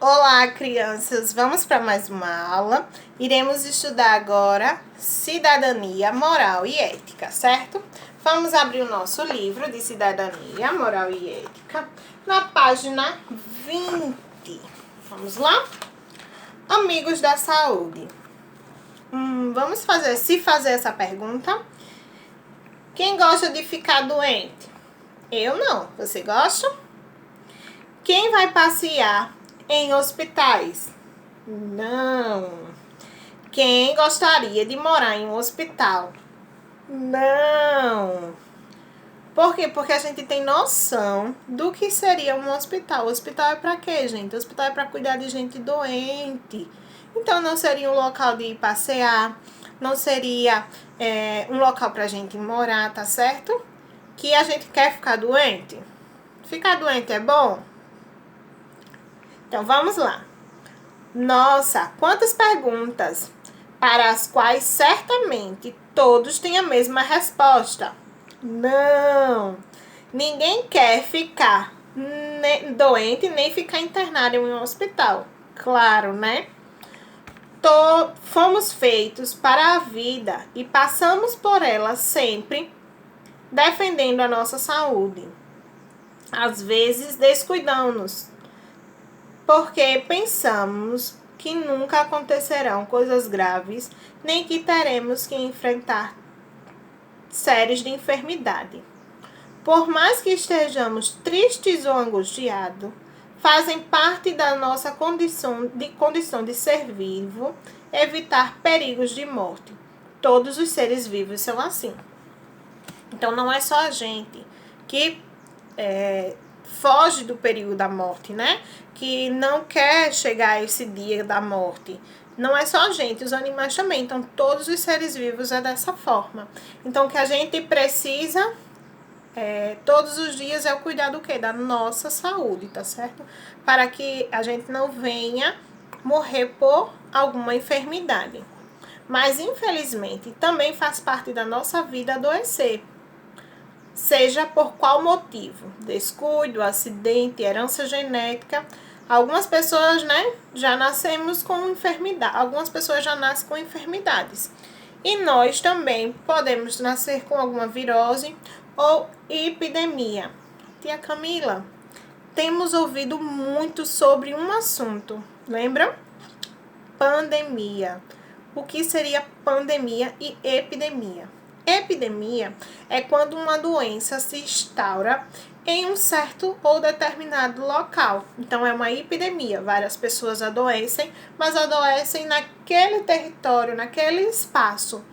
Olá, crianças! Vamos para mais uma aula. Iremos estudar agora cidadania, moral e ética, certo? Vamos abrir o nosso livro de cidadania, moral e ética na página 20. Vamos lá? Amigos da saúde. Vamos fazer essa pergunta. Quem gosta de ficar doente? Eu não. Você gosta? Quem vai passear em hospitais? Não. Quem gostaria de morar em um hospital? Não. Por quê? Porque a gente tem noção do que seria um hospital. O hospital é para quê, gente? O hospital é para cuidar de gente doente. Então não seria um local de ir passear, não seria um local para a gente morar, tá certo? Que a gente quer ficar doente? Ficar doente é bom? Então vamos lá. Nossa, quantas perguntas para as quais certamente todos têm a mesma resposta. Não, ninguém quer ficar doente nem ficar internado em um hospital. Claro, né? Fomos feitos para a vida e passamos por ela sempre defendendo a nossa saúde. Às vezes descuidamos porque pensamos que nunca acontecerão coisas graves, nem que teremos que enfrentar séries de enfermidade. Por mais que estejamos tristes ou angustiados, fazem parte da nossa condição de ser vivo, evitar perigos de morte. Todos os seres vivos são assim. Então não é só a gente que foge do perigo da morte, né? Que não quer chegar a esse dia da morte. Não é só a gente, os animais também. Então, todos os seres vivos é dessa forma. Então, o que a gente precisa todos os dias é o cuidar do quê? Da nossa saúde, tá certo? Para que a gente não venha morrer por alguma enfermidade. Mas, infelizmente, também faz parte da nossa vida adoecer. Seja por qual motivo, descuido, acidente, herança genética. Algumas pessoas, já nascemos com enfermidade. Algumas pessoas já nascem com enfermidades. E nós também podemos nascer com alguma virose ou epidemia. Tia Camila, temos ouvido muito sobre um assunto, lembra? Pandemia. O que seria pandemia e epidemia? Epidemia é quando uma doença se instaura em um certo ou determinado local. Então, é uma epidemia. Várias pessoas adoecem, mas adoecem naquele território, naquele espaço.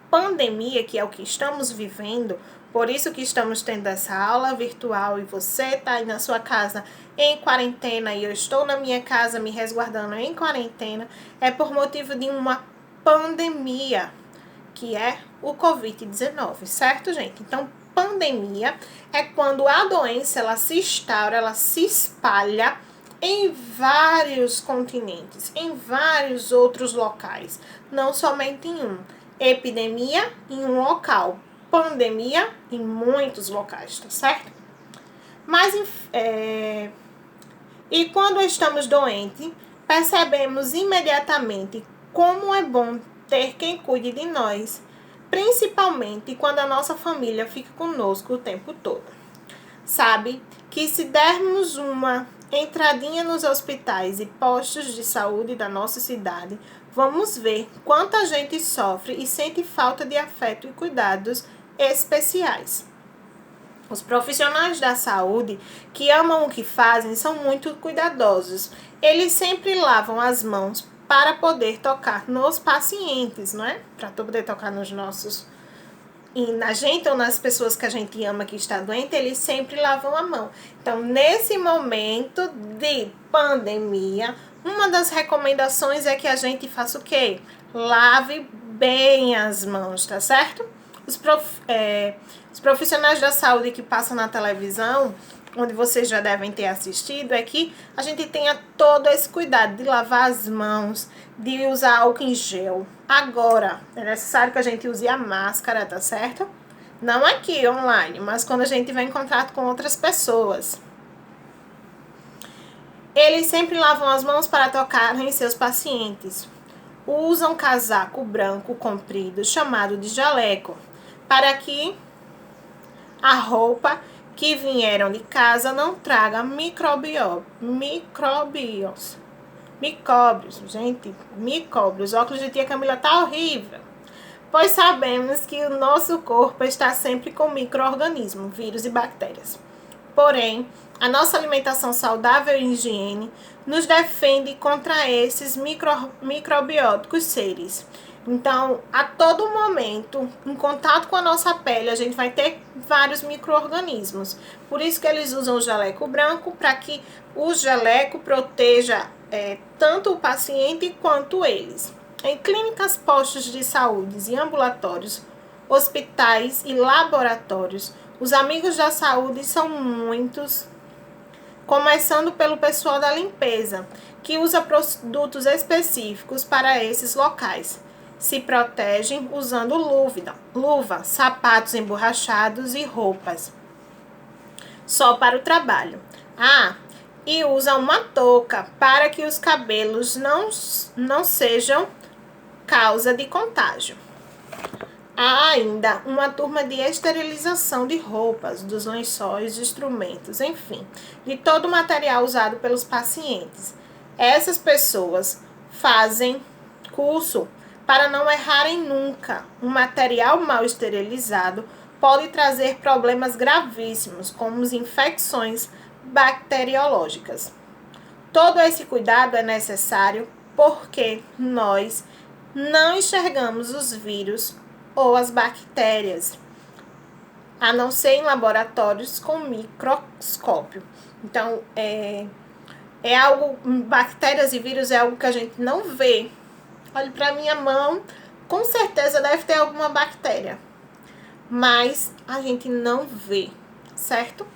Pandemia, que é o que estamos vivendo, por isso que estamos tendo essa aula virtual e você está aí na sua casa em quarentena e eu estou na minha casa me resguardando em quarentena, é por motivo de uma pandemia, que é o Covid-19, certo, gente? Então, pandemia é quando a doença ela se instaura, ela se espalha em vários continentes, em vários outros locais, não somente em um. Epidemia em um local, pandemia em muitos locais, tá certo? Mas, e quando estamos doentes, percebemos imediatamente como é bom ter quem cuide de nós, principalmente quando a nossa família fica conosco o tempo todo. Sabe que se dermos uma entradinha nos hospitais e postos de saúde da nossa cidade, vamos ver quanta gente sofre e sente falta de afeto e cuidados especiais. Os profissionais da saúde que amam o que fazem são muito cuidadosos. Eles sempre lavam as mãos para poder tocar nos pacientes, não é? Para poder tocar nos nossos e na gente ou nas pessoas que a gente ama que está doente, eles sempre lavam a mão. Então, nesse momento de pandemia, uma das recomendações é que a gente faça o quê? Lave bem as mãos, tá certo? Os profissionais da saúde que passam na televisão, onde vocês já devem ter assistido, é que a gente tenha todo esse cuidado de lavar as mãos, de usar álcool em gel. Agora, é necessário que a gente use a máscara, tá certo? Não aqui, online, mas quando a gente vai em contato com outras pessoas. Eles sempre lavam as mãos para tocar em seus pacientes. Usam casaco branco comprido, chamado de jaleco, para que a roupa que vieram de casa não traga micróbios. Gente, micróbios. O óculos de tia Camila tá horrível. Pois sabemos que o nosso corpo está sempre com micro-organismos, vírus e bactérias. Porém, a nossa alimentação saudável e higiene nos defende contra esses microbióticos seres. Então, a todo momento, em contato com a nossa pele, a gente vai ter vários micro-organismos. Por isso que eles usam o jaleco branco, para que o jaleco proteja tanto o paciente quanto eles. Em clínicas, postos de saúde e ambulatórios, hospitais e laboratórios, os amigos da saúde são muitos, começando pelo pessoal da limpeza, que usa produtos específicos para esses locais. Se protegem usando luva, sapatos emborrachados e roupas só para o trabalho. E usa uma touca para que os cabelos não sejam causa de contágio. Há ainda uma turma de esterilização de roupas, dos lençóis, instrumentos, enfim, de todo o material usado pelos pacientes. Essas pessoas fazem curso para não errarem nunca. Um material mal esterilizado pode trazer problemas gravíssimos, como infecções bacteriológicas. Todo esse cuidado é necessário porque nós não enxergamos os vírus ou as bactérias, a não ser em laboratórios com microscópio. Então, bactérias e vírus é algo que a gente não vê. Olhe para minha mão, com certeza deve ter alguma bactéria, mas a gente não vê, certo?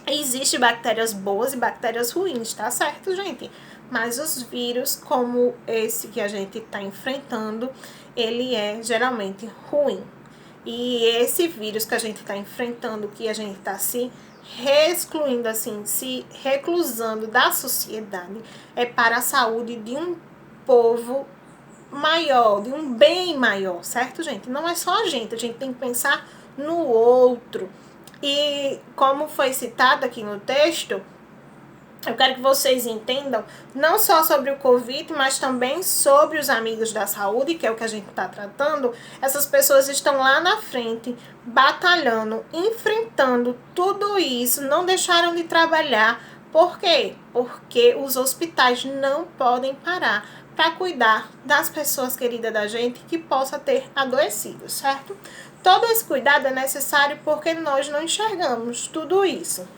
Existem bactérias boas e bactérias ruins, tá certo, gente? Mas os vírus, como esse que a gente está enfrentando, ele é geralmente ruim. E esse vírus que a gente está enfrentando, que a gente está se excluindo, assim, se reclusando da sociedade, é para a saúde de um povo maior, de um bem maior, certo, gente? Não é só a gente tem que pensar no outro. E como foi citado aqui no texto, eu quero que vocês entendam não só sobre o Covid, mas também sobre os amigos da saúde, que é o que a gente está tratando. Essas pessoas estão lá na frente, batalhando, enfrentando tudo isso, não deixaram de trabalhar. Por quê? Porque os hospitais não podem parar para cuidar das pessoas queridas da gente que possa ter adoecido, certo? Todo esse cuidado é necessário porque nós não enxergamos tudo isso.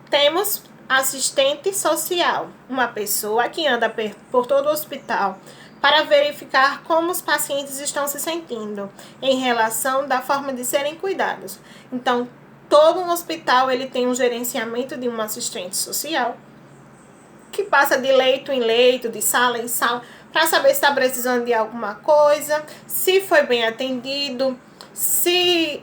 Temos assistente social, uma pessoa que anda por todo o hospital para verificar como os pacientes estão se sentindo em relação da forma de serem cuidados. Então, todo um hospital ele tem um gerenciamento de um assistente social que passa de leito em leito, de sala em sala, para saber se está precisando de alguma coisa, se foi bem atendido, se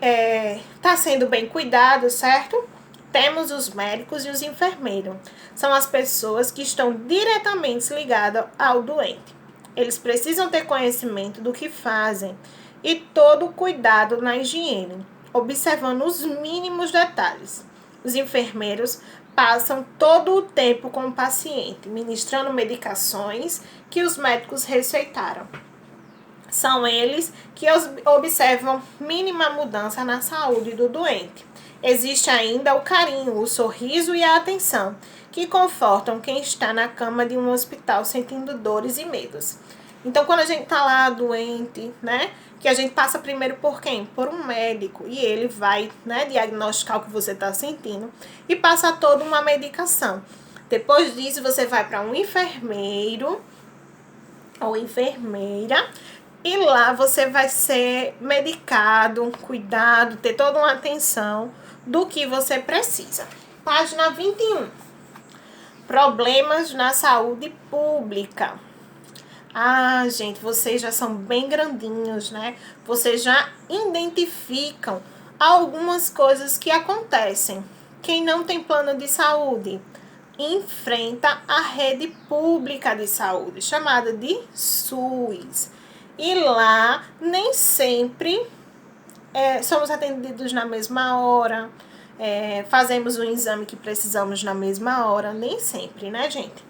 está sendo bem cuidado, certo? Temos os médicos e os enfermeiros. São as pessoas que estão diretamente ligadas ao doente. Eles precisam ter conhecimento do que fazem e todo o cuidado na higiene, observando os mínimos detalhes. Os enfermeiros passam todo o tempo com o paciente, ministrando medicações que os médicos receitaram. São eles que observam mínima mudança na saúde do doente. Existe ainda o carinho, o sorriso e a atenção, que confortam quem está na cama de um hospital sentindo dores e medos. Então, quando a gente está lá doente, né, que a gente passa primeiro por quem? Por um médico, e ele vai, né, diagnosticar o que você está sentindo e passa toda uma medicação. Depois disso, você vai para um enfermeiro ou enfermeira, e lá você vai ser medicado, cuidado, ter toda uma atenção do que você precisa. Página 21. Problemas na saúde pública. Gente, vocês já são bem grandinhos, né? Vocês já identificam algumas coisas que acontecem. Quem não tem plano de saúde enfrenta a rede pública de saúde, chamada de SUS. E lá nem sempre somos atendidos na mesma hora, fazemos o exame que precisamos na mesma hora, nem sempre, né, gente?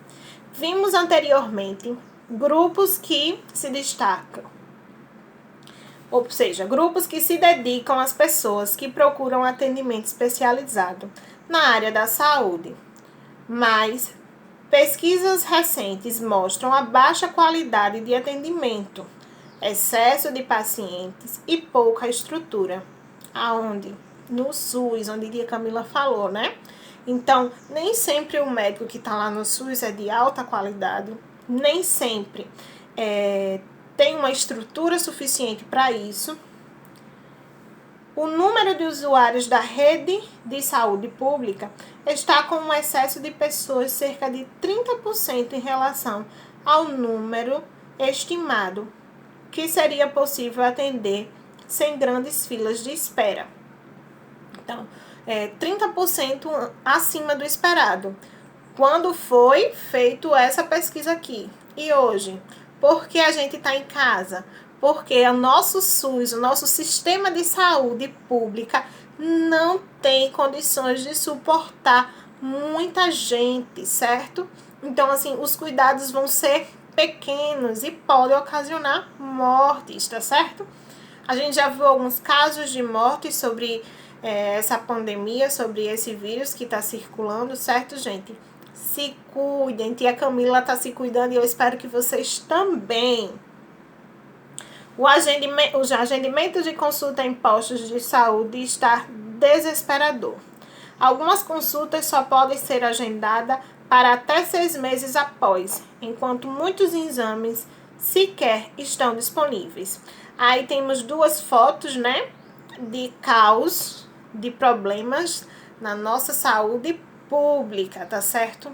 Vimos anteriormente grupos que se destacam, ou seja, grupos que se dedicam às pessoas que procuram atendimento especializado na área da saúde. Mas pesquisas recentes mostram a baixa qualidade de atendimento, excesso de pacientes e pouca estrutura. Aonde? No SUS, onde a Camila falou, né? Então, nem sempre o médico que está lá no SUS é de alta qualidade, nem sempre tem uma estrutura suficiente para isso. O número de usuários da rede de saúde pública está com um excesso de pessoas cerca de 30% em relação ao número estimado que seria possível atender sem grandes filas de espera. Então, 30% acima do esperado. Quando foi feito essa pesquisa aqui? E hoje? Porque a gente está em casa? Porque o nosso SUS, o nosso sistema de saúde pública, não tem condições de suportar muita gente, certo? Então, assim, os cuidados vão ser pequenos e podem ocasionar mortes, tá certo? A gente já viu alguns casos de morte sobre essa pandemia, sobre esse vírus que está circulando, certo, gente? Se cuidem, tia Camila está se cuidando e eu espero que vocês também. Os agendimentos de consulta em postos de saúde está desesperador. Algumas consultas só podem ser agendadas para até 6 meses após, enquanto muitos exames sequer estão disponíveis. Aí temos 2 fotos, né, de caos, de problemas na nossa saúde pública, tá certo?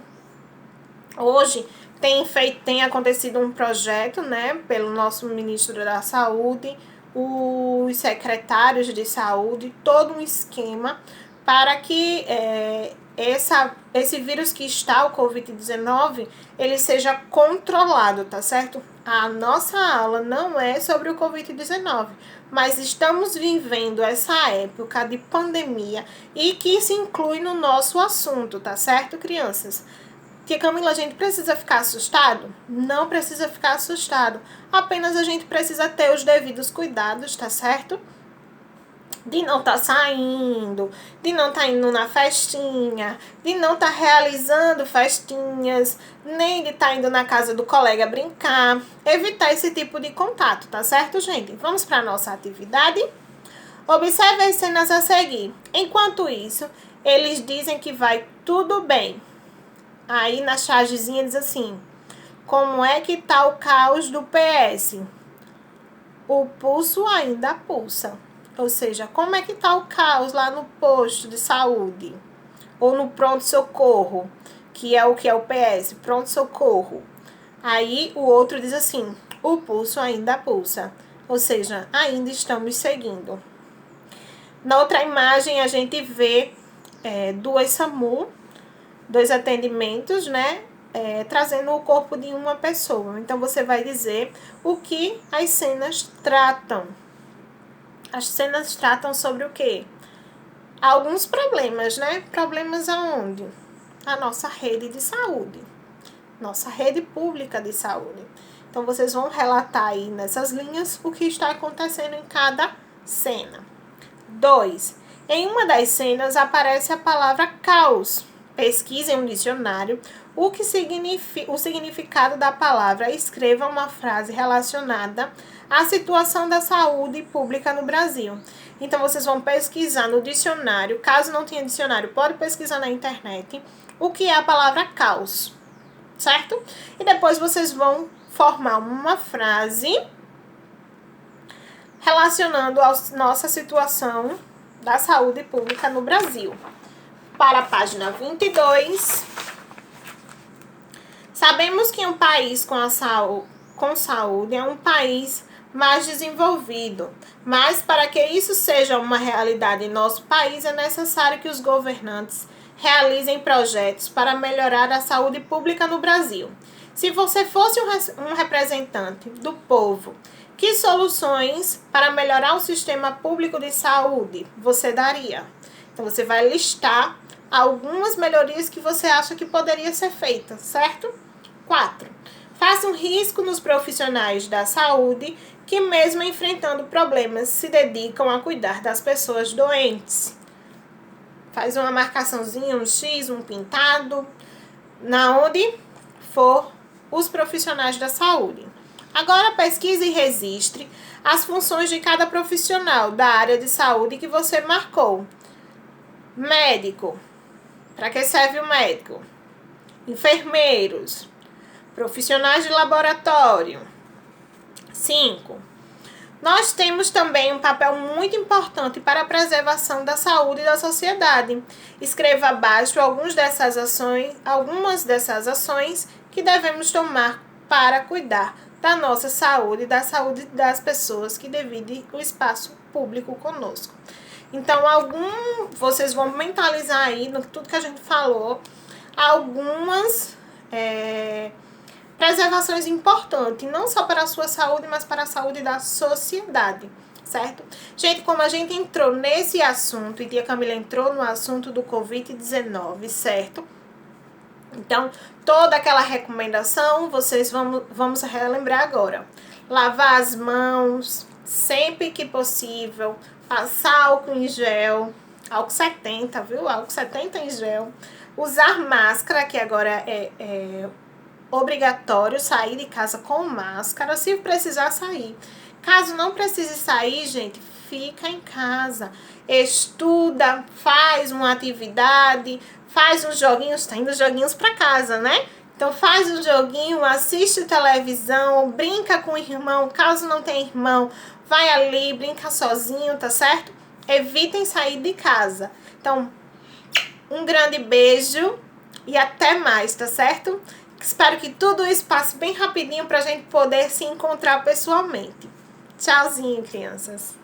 Hoje tem acontecido um projeto, né, pelo nosso ministro da Saúde, os secretários de saúde, todo um esquema para que esse vírus que está, o Covid-19, ele seja controlado, tá certo? A nossa aula não é sobre o Covid-19, mas estamos vivendo essa época de pandemia e que se inclui no nosso assunto, tá certo, crianças? Tia Camila, a gente precisa ficar assustado? Não precisa ficar assustado. Apenas a gente precisa ter os devidos cuidados, tá certo? De não estar saindo, de não estar indo na festinha, de não estar realizando festinhas, nem de estar indo na casa do colega brincar. Evitar esse tipo de contato, tá certo, gente? Vamos para a nossa atividade? Observe as cenas a seguir. Enquanto isso, eles dizem que vai tudo bem. Aí na chargezinha diz assim: como é que tá o caos do PS? O pulso ainda pulsa. Ou seja, como é que tá o caos lá no posto de saúde? Ou no pronto-socorro, que é o PS, pronto-socorro. Aí o outro diz assim: o pulso ainda pulsa. Ou seja, ainda estamos seguindo. Na outra imagem a gente vê 2 SAMU, 2 atendimentos, né? Trazendo o corpo de uma pessoa. Então, você vai dizer o que as cenas tratam. As cenas tratam sobre o quê? Alguns problemas, né? Problemas aonde? A nossa rede de saúde. Nossa rede pública de saúde. Então, vocês vão relatar aí nessas linhas o que está acontecendo em cada cena. 2. Em uma das cenas aparece a palavra caos. Pesquise em um dicionário o significado da palavra. Escreva uma frase relacionada à situação da saúde pública no Brasil. Então, vocês vão pesquisar no dicionário. Caso não tenha dicionário, pode pesquisar na internet o que é a palavra caos, certo? E depois vocês vão formar uma frase relacionando a nossa situação da saúde pública no Brasil. Para a página 22, sabemos que um país com saúde é um país mais desenvolvido, mas para que isso seja uma realidade em nosso país, é necessário que os governantes realizem projetos para melhorar a saúde pública no Brasil. Se você fosse um representante do povo, que soluções para melhorar o sistema público de saúde você daria? Então, você vai listar algumas melhorias que você acha que poderia ser feita, certo? 4. Faça um risco nos profissionais da saúde que, mesmo enfrentando problemas, se dedicam a cuidar das pessoas doentes. Faz uma marcaçãozinha, um X, um pintado, na onde for os profissionais da saúde. Agora, pesquise e registre as funções de cada profissional da área de saúde que você marcou. Médico. Para que serve o médico? Enfermeiros. Profissionais de laboratório. 5. Nós temos também um papel muito importante para a preservação da saúde da sociedade. Escreva abaixo algumas dessas ações que devemos tomar para cuidar da nossa saúde e da saúde das pessoas que dividem o espaço público conosco. Então, vocês vão mentalizar aí, no tudo que a gente falou, algumas preservações importantes, não só para a sua saúde, mas para a saúde da sociedade, certo? Gente, como a gente entrou nesse assunto, e tia Camila entrou no assunto do Covid-19, certo? Então, toda aquela recomendação, vamos relembrar agora. Lavar as mãos sempre que possível, passar álcool em gel, álcool 70, viu? Álcool 70 em gel. Usar máscara, que agora é obrigatório sair de casa com máscara, se precisar sair. Caso não precise sair, gente, fica em casa. Estuda, faz uma atividade, faz uns joguinhos, tá indo joguinhos para casa, né? Então faz um joguinho, assiste televisão, brinca com o irmão, caso não tenha irmão, vai ali, brinca sozinho, tá certo? Evitem sair de casa. Então, um grande beijo e até mais, tá certo? Espero que tudo isso passe bem rapidinho pra gente poder se encontrar pessoalmente. Tchauzinho, crianças!